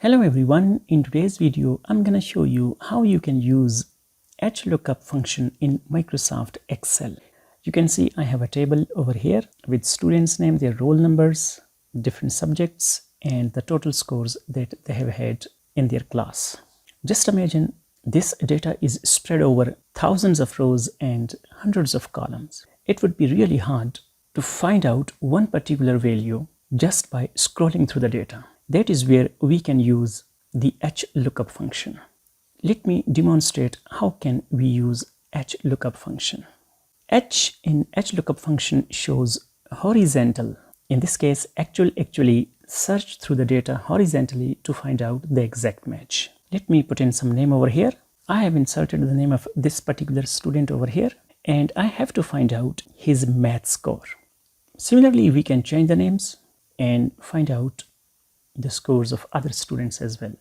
Hello everyone, in today's video I'm going to show you how you can use Hlookup function in Microsoft Excel. You can see I have a table over here with students' name, their roll numbers, different subjects and the total scores that they have had in their class. Just imagine this data is spread over thousands of rows and hundreds of columns. It would be really hard to find out one particular value just by scrolling through the data. That is where we can use the Hlookup function. Let me demonstrate how can we use Hlookup function. H in Hlookup function shows horizontal. In this case, actually search through the data horizontally to find out the exact match. Let me put in some name over here. I have inserted the name of this particular student over here and I have to find out his math score. Similarly, we can change the names and find out the scores of other students as well.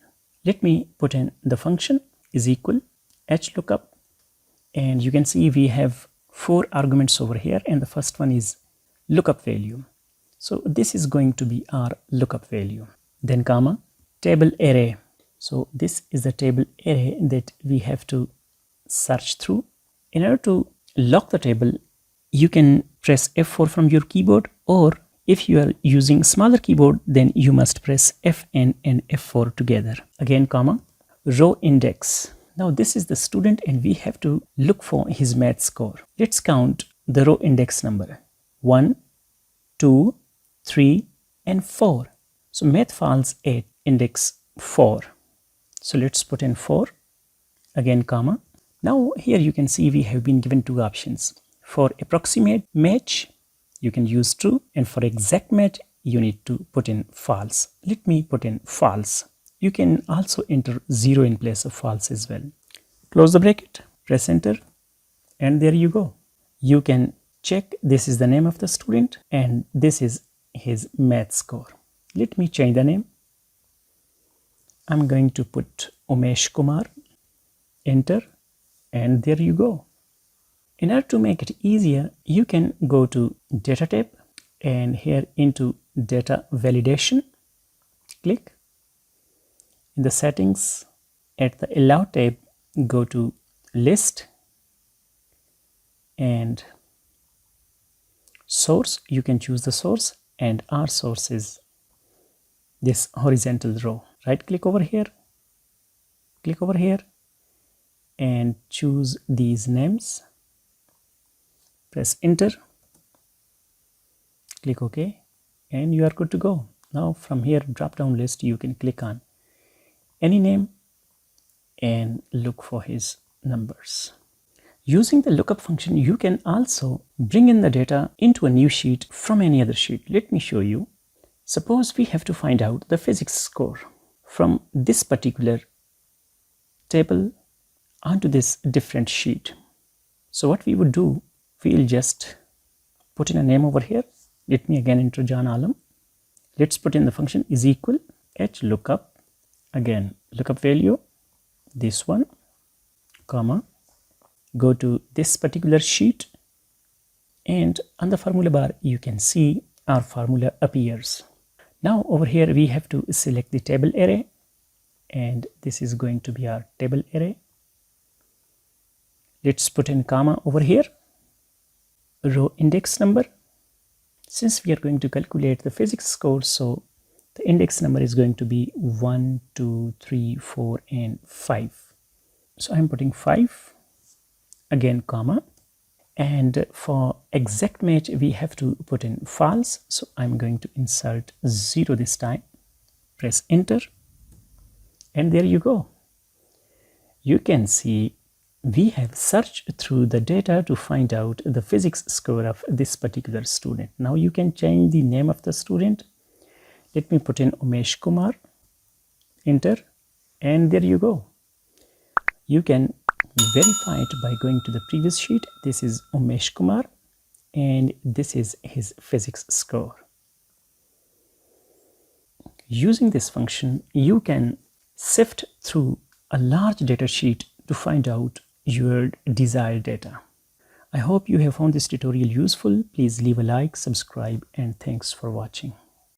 Let me put in the function is equal Hlookup, and you can see we have 4 arguments over here and the first one is lookup value. So this is going to be our lookup value. Then comma table array. So this is the table array that we have to search through. In order to lock the table, you can press F4 from your keyboard, or if you are using smaller keyboard, then you must press Fn and F4 together. Again, comma, row index. Now this is the student and we have to look for his math score. Let's count the row index number. 1, 2, 3, and 4. So math falls at index 4. So let's put in 4. Again, comma. Now here you can see we have been given 2 options. For approximate match, you can use true, and for exact match you need to put in false. Let me put in false. You can also enter 0 in place of false as well. Close the bracket, press enter, and there you go. You can check this is the name of the student and this is his math score. Let me change the name. I'm going to put Umesh Kumar, enter, and there you go. In order to make it easier, you can go to Data tab and here into Data Validation, click. In the settings, at the Allow tab, go to List and Source. You can choose the source and our source is this horizontal row. Right click over here, click over here and choose these names. Press enter, click OK, and you are good to go. Now from here drop down list you can click on any name and look for his numbers. Using the lookup function you can also bring in the data into a new sheet from any other sheet. Let me show you. Suppose we have to find out the physics score from this particular table onto this different sheet. So what we would do, we'll just put in a name over here. Let me again enter John Alam. Let's put in the function is equal Hlookup. Again, lookup value, this one, comma, go to this particular sheet and on the formula bar you can see our formula appears. Now over here we have to select the table array and this is going to be our table array. Let's put in comma over here. Row index number. Since we are going to calculate the physics score, so the index number is going to be 1, 2, 3, 4 and 5. So I'm putting 5, again comma, and for exact match we have to put in false, so I'm going to insert 0 this time. Press enter and there you go. You can see we have searched through the data to find out the physics score of this particular student. Now you can change the name of the student. Let me put in Umesh Kumar, enter, and there you go. You can verify it by going to the previous sheet. This is Umesh Kumar and this is his physics score. Using this function, you can sift through a large data sheet to find out your desired data. I hope you have found this tutorial useful. Please leave a like, subscribe, and thanks for watching.